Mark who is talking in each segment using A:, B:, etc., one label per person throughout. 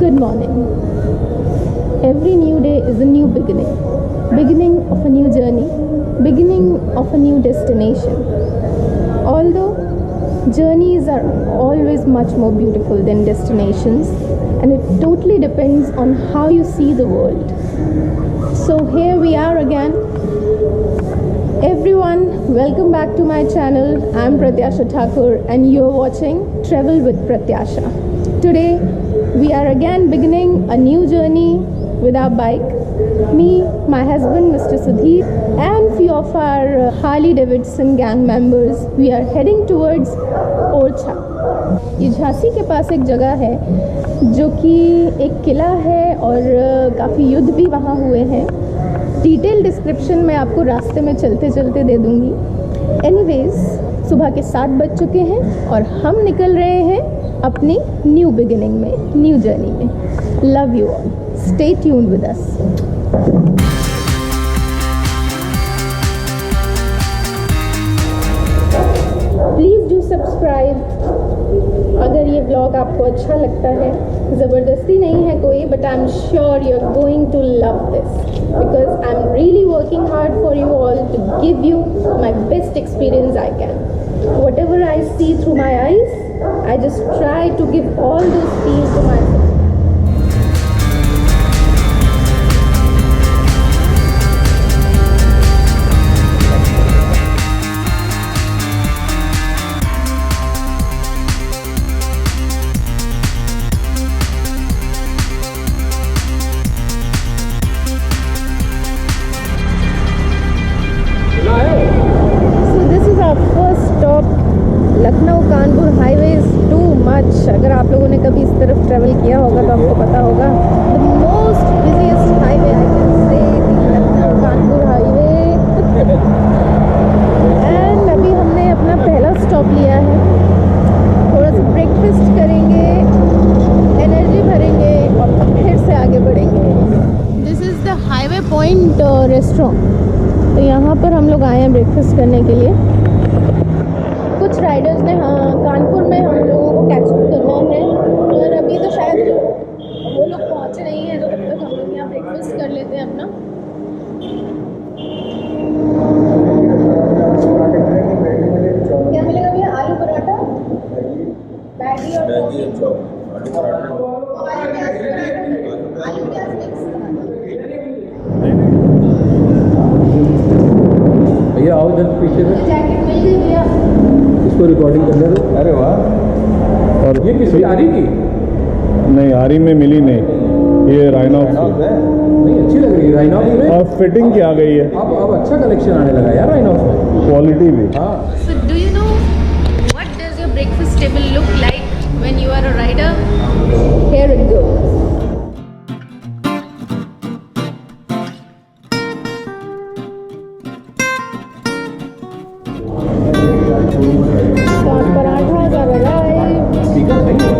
A: Good morning. Every new day is a new beginning. Beginning of a new journey. Beginning of a new destination. Although journeys are always much more beautiful than destinations, and it totally depends on how you see the world. So here we are again. Everyone, welcome back to my channel. I'm Pratyasha Thakur and you're watching Travel with Pratyasha. Today we are again beginning a new journey with our bike. Me, my husband Mr. Sudhir, and few of our Harley Davidson gang members, we are heading towards Orcha. ये झांसी के पास एक जगह है जो कि एक किला है और काफ़ी युद्ध भी वहाँ हुए हैं. डिटेल डिस्क्रिप्शन मैं आपको रास्ते में चलते चलते दे दूँगी. एनीवेज, सुबह के 7 बज चुके हैं और हम निकल रहे हैं अपनी न्यू बिगिनिंग में, न्यू जर्नी में. Love you all. Stay tuned with us. Please do subscribe. अगर ये ब्लॉग आपको अच्छा लगता है, ज़बरदस्ती नहीं है कोई, but I am sure you are going to love this because I am really working hard for you all to give you my best experience I can. Whatever I see through my eyes, I just try to give all those feels to myself. So this is our first stop. Lucknow Kanpur highway is too much. अगर आप लोगों ने कभी इस तरफ travel किया होगा तो आपको पता होगा. The most busiest highway I can say, Lucknow Kanpur highway. And अभी हमने अपना पहला स्टॉप लिया है. थोड़ा सा ब्रेकफास्ट करेंगे, एनर्जी भरेंगे और फिर से आगे बढ़ेंगे. This is the highway point restaurant. तो यहाँ पर हम लोग आए हैं ब्रेकफास्ट करने के लिए. कुछ राइडर्स ने कानपुर में हम लोगों को कैचअप करना है, और अभी तो शायद वो लोग पहुँचे नहीं हैं, तो तब तक हम लोग यहाँ ब्रेकफास्ट कर लेते हैं अपना. क्या मिलेगा भैया? आलू पराठा, मैगी और आलू प्याज मिक्स.
B: भैया आओ इधर पीछे से.
A: जैकेट मिल गई भैया.
B: इसको रिकॉर्डिंग करने दो.
C: अरे वाह.
B: और ये किसी आरी की
C: नहीं, आरी में मिली नहीं, ये राइनॉक्स है.
B: नहीं, अच्छी लग रही है राइनॉक्स में.
C: और फिटिंग की आ गई है.
B: अब अच्छा कलेक्शन आने लगा यार राइनॉक्स में.
C: क्वालिटी भी.
B: हाँ.
A: So do you know what does your breakfast table look like when you are a rider? Here it goes. Parathas are arrived.
B: Speaker सही है.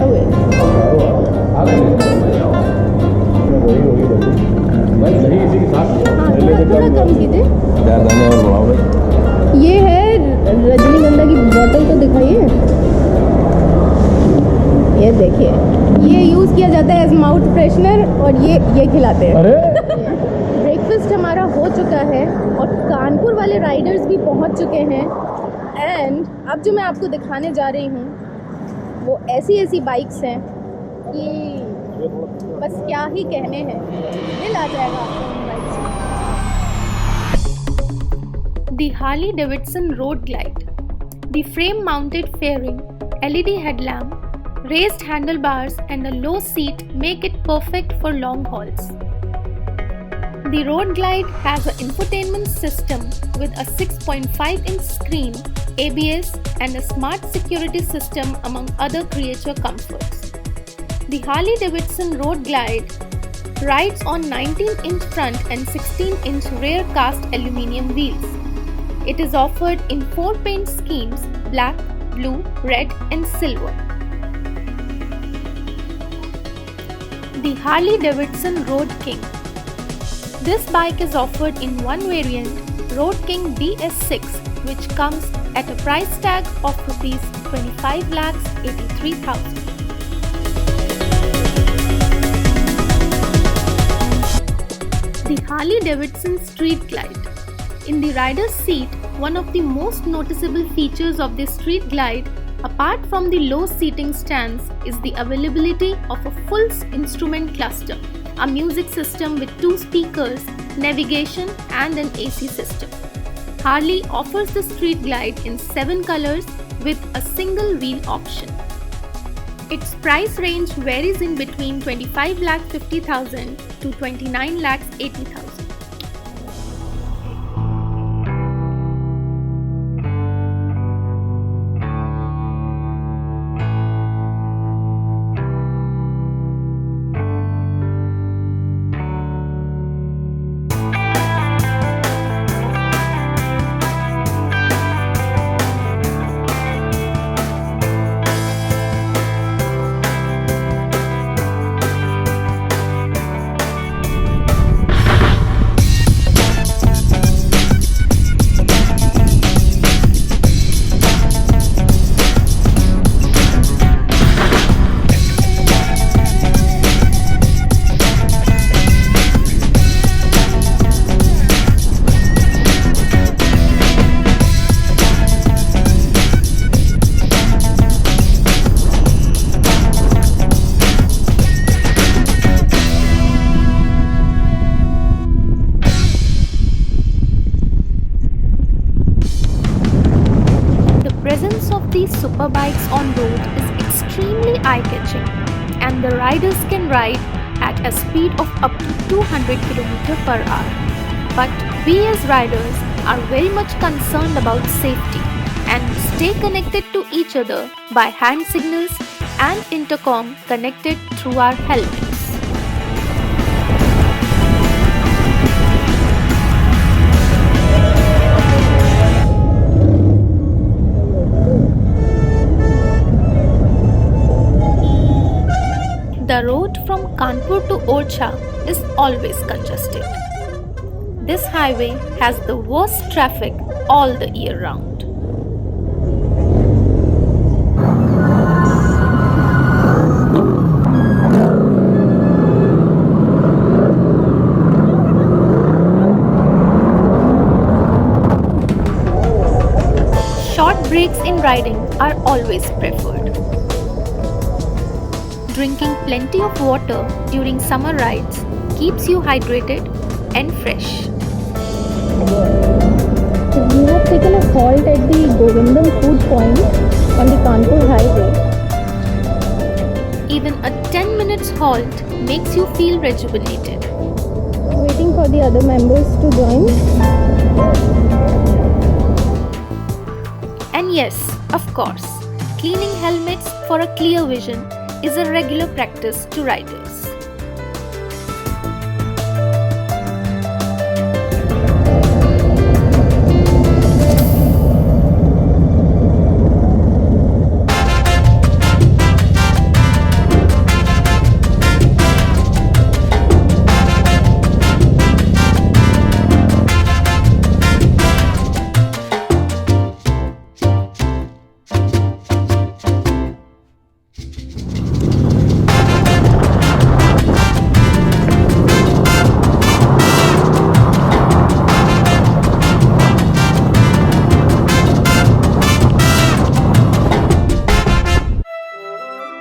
A: Oh wait.
B: आ गई भाई. दही इसी के साथ.
A: हाँ, थोड़ा कम कीजिए.
C: दाने और बढ़ाओ भाई.
A: ये है रजनीगंधा की बोतल, तो दिखाइए. ये देखिए, ये यूज़ किया जाता है एज माउथ फ्रेशनर और ये खिलाते हैं.
C: अरे
A: ब्रेकफास्ट हमारा हो चुका है और कानपुर वाले राइडर्स भी पहुंच चुके हैं. एंड अब जो मैं आपको दिखाने जा रही हूँ वो ऐसी बाइक्स हैं कि बस क्या ही कहने हैं, दिल आ जाएगा आपको उन बाइक्स से. The Harley Davidson Road Glide. The frame-mounted fairing, LED headlamp, raised handlebars and a low seat make it perfect for long hauls. The Road Glide has an infotainment system with a 6.5-inch screen, ABS and a smart security system among other creature comforts. The Harley Davidson Road Glide rides on 19-inch front and 16-inch rear cast aluminium wheels. It is offered in 4 paint schemes: black, blue, red and silver. The Harley Davidson Road King. This bike is offered in one variant, Road King DS6, which comes at a price tag of Rs 25,83,000. The Harley-Davidson Street Glide. In the rider's seat, one of the most noticeable features of this Street Glide, apart from the low seating stance, is the availability of a full instrument cluster, a music system with 2 speakers, navigation and an AC system. Harley offers the Street Glide in 7 colors with a single wheel option. Its price range varies in between 25,50,000 to 29,80,000. These superbikes on road is extremely eye-catching, and the riders can ride at a speed of up to 200 km per hour. But we as riders are very much concerned about safety and stay connected to each other by hand signals and intercom connected through our helmets. The road from Kanpur to Orchha is always congested. This highway has the worst traffic all the year round. Short breaks in riding are always preferred. Drinking plenty of water during summer rides keeps you hydrated and fresh.
D: We have taken a halt at the Govindam food point on the Kanpur highway.
A: Even a 10 minutes halt makes you feel rejuvenated.
D: Waiting for the other members to join.
A: And yes, of course, cleaning helmets for a clear vision is a regular practice to riders.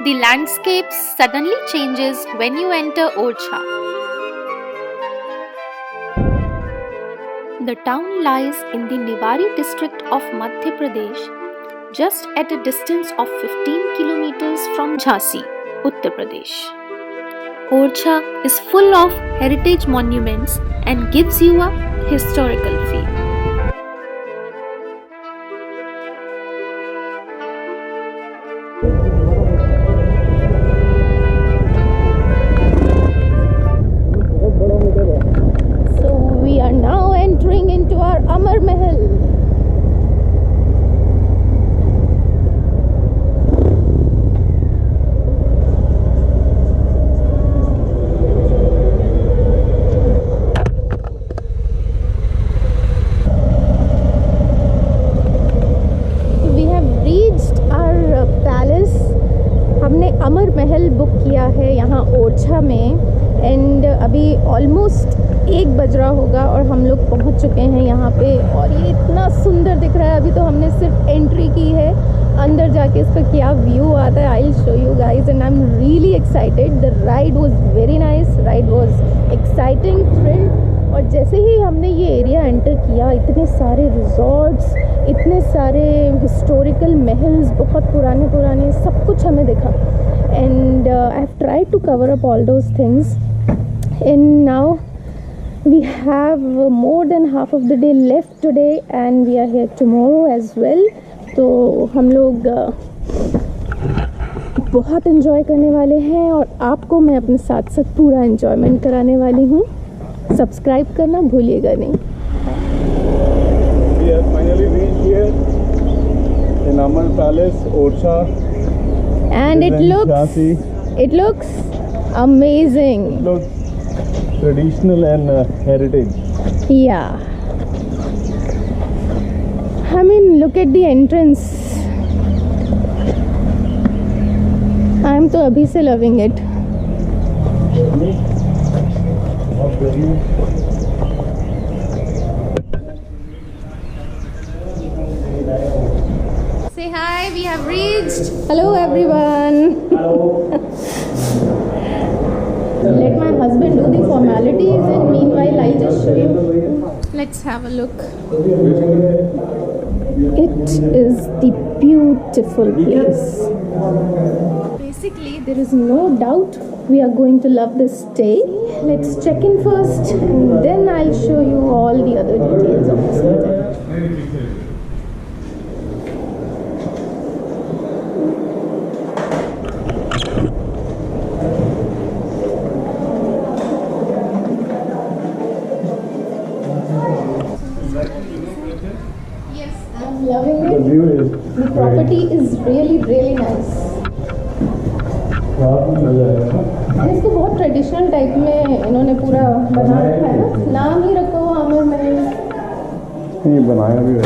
A: The landscape suddenly changes when you enter Orchha. The town lies in the Niwari district of Madhya Pradesh, just at a distance of 15 kilometers from Jhansi, Uttar Pradesh. Orchha is full of heritage monuments and gives you a historical feel.
D: We are now entering into our Amar Mahal.
A: Orchha में and अभी almost 1 बज रहा होगा और हम लोग पहुंच चुके हैं यहाँ पे और ये इतना सुंदर दिख रहा है। अभी तो हमने सिर्फ एंट्री की है, अंदर जाके इसका क्या व्यू आता है I will show you guys and I am really excited. The ride was very nice, ride was exciting, thrilled. और जैसे ही हमने ये एरिया एंटर किया, इतने सारे रिजॉर्ट्स, इतने सारे हिस्टोरिकल महल्स, बहुत पुराने पुराने, सब कुछ हमें दिखा and I have tried to cover up all those things and now we have more than half of the day left today and we are here tomorrow as well. तो हम लोग बहुत enjoy करने वाले हैं और आपको मैं अपने साथ साथ पूरा enjoyment कराने वाली हूँ। सब्सक्राइब करना भूलिएगा नहीं।
C: We have finally reached here in Amal Palace, Orcha.
A: And it looks amazing.
C: It looks traditional and heritage.
A: Yeah. I mean, look at the entrance. I'm तो अभी से loving it. Say hi, we have reached. Hello everyone. Let my husband do the formalities and meanwhile I'll just show you. Let's have a look. It is the beautiful place. Basically, there is no doubt we are going to love this stay. Let's check in first and then I'll show you all the other details of this hotel. Yes, I'm loving
C: The
A: it.
C: view is
A: The property is really nice. और इसको बहुत traditional type में इन्होंने पूरा बना रखा है ना, नाम ही रखा हुआ अमर महल।
C: ये बनाया भी है।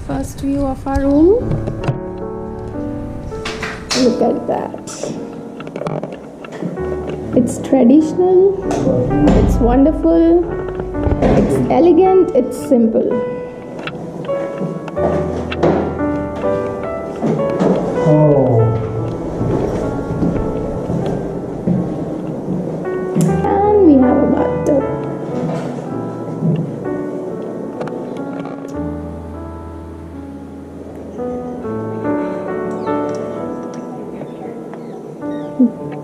A: First view of our room. Look at that. It's traditional, it's wonderful, it's elegant, it's simple.
C: Oh.
A: And we have a bathtub.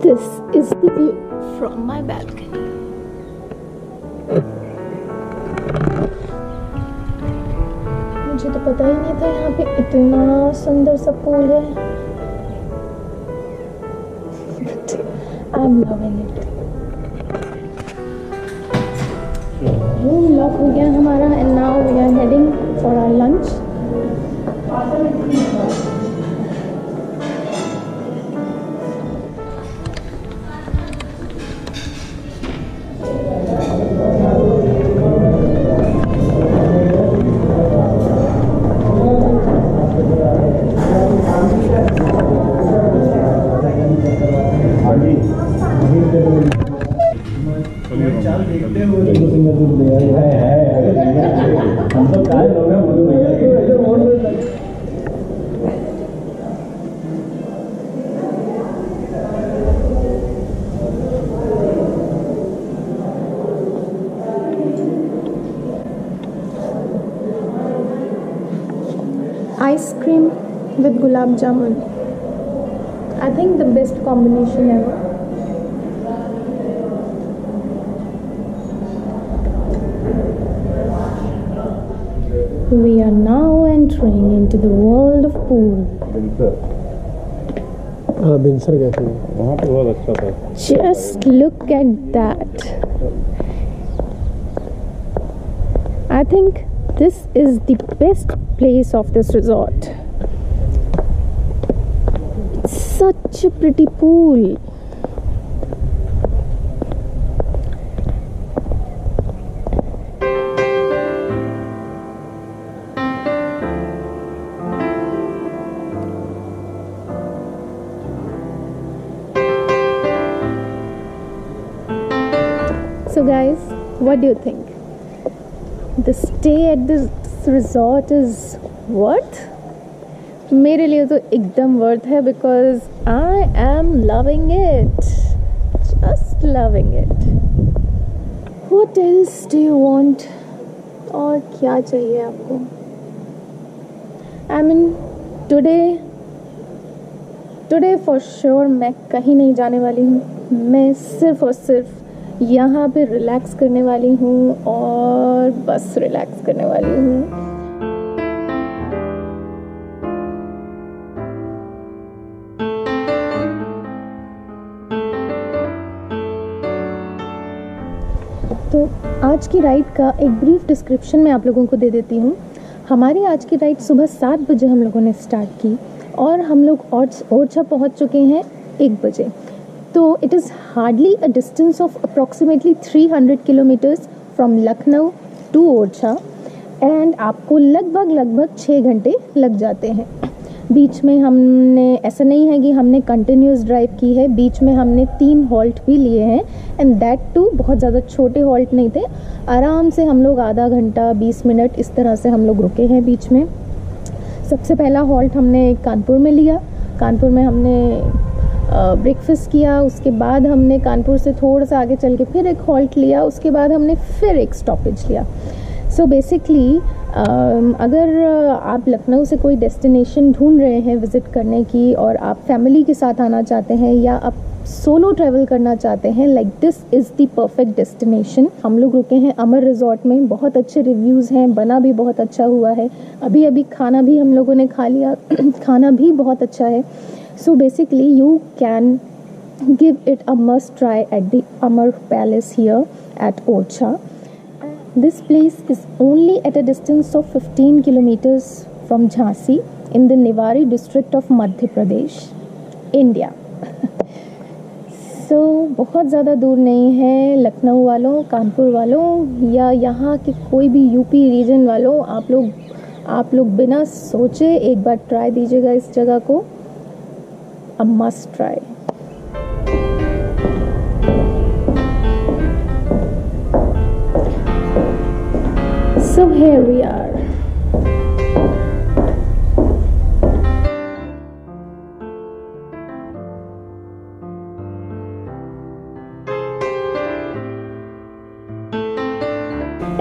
A: This is the view from my balcony. मुझे तो पता ही नहीं था यहाँ पे इतना सुंदर सा पूल है। I'm loving it. Room lock हो गया हमारा and now we are heading for our lunch. Ice cream with gulab jamun. I think the best combination ever. We are now entering into the world of pool.
B: हाँ बिनसर गए थे।
C: वहाँ पे बहुत अच्छा था।
A: Just look at that. I think this is the best place of this resort. It's such a pretty pool. guys, what do you think? The stay at this resort is worth? मेरे लिए तो एकदम worth है because I am loving it. Just loving it. What else do you want? और क्या चाहिए आपको? I mean, today for sure मैं कहीं नहीं जाने वाली हूँ. मैं सिर्फ और सिर्फ यहाँ पे रिलैक्स करने वाली हूँ और बस रिलैक्स करने वाली हूँ. तो आज की राइड का एक ब्रीफ डिस्क्रिप्शन मैं आप लोगों को दे देती हूँ. हमारी आज की राइड सुबह 7 बजे हम लोगों ने स्टार्ट की और हम लोग ओरछा पहुँच चुके हैं 1 बजे. तो it is hardly a distance of approximately 300 kilometres from Lucknow to Orchha and आपको लगभग 6 घंटे लग जाते हैं. बीच में हमने ऐसा नहीं है कि हमने कंटिन्यूस ड्राइव की है. बीच में हमने 3 हॉल्ट भी लिए हैं एंड दैट टू बहुत ज़्यादा छोटे हॉल्ट नहीं थे. आराम से हम लोग आधा घंटा 20 मिनट इस तरह से हम लोग रुके हैं बीच में. सबसे पहला हॉल्ट हमने कानपुर में लिया. कानपुर में हमने ब्रेकफास्ट किया. उसके बाद हमने कानपुर से थोड़ा सा आगे चल के फिर एक हॉल्ट लिया. उसके बाद हमने फिर एक स्टॉपेज लिया. सो बेसिकली अगर आप लखनऊ से कोई डेस्टिनेशन ढूंढ रहे हैं विज़िट करने की और आप फैमिली के साथ आना चाहते हैं या आप सोलो ट्रैवल करना चाहते हैं, like this is the perfect destination. हम लोग रुके हैं अमर रिजॉर्ट में. बहुत अच्छे रिव्यूज़ हैं, बना भी बहुत अच्छा हुआ है. अभी खाना भी हम लोगों ने खा लिया. खाना भी बहुत अच्छा है. So basically you can give it a must try at the Amar Palace here at Orcha. This place is only at a distance of 15 kilometers from Jhansi in the Niwari district of Madhya Pradesh, India. So बहुत ज़्यादा दूर नहीं है. लखनऊ वालों, कानपुर वालों या यहाँ के कोई भी यूपी रीजन वालों, आप लोग बिना सोचे एक बार ट्राई दीजिएगा इस जगह को. A must try. So here we are.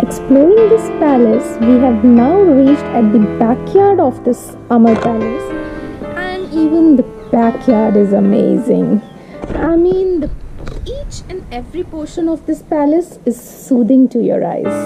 A: Exploring this palace, we have now reached at the backyard of this Amar Palace, and even the backyard is amazing. I mean, each and every portion of this palace is soothing to your eyes.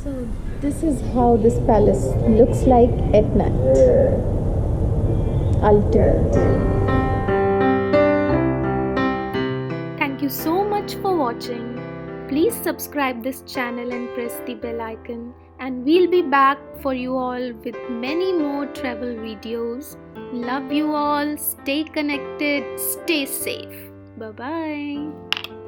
A: So this is how this palace looks like at night. Ultimate.
D: Thank you so much for watching. Please subscribe this channel and press the bell icon, and we'll be back for you all with many more travel videos. Love you all. Stay connected. Stay safe. Bye bye.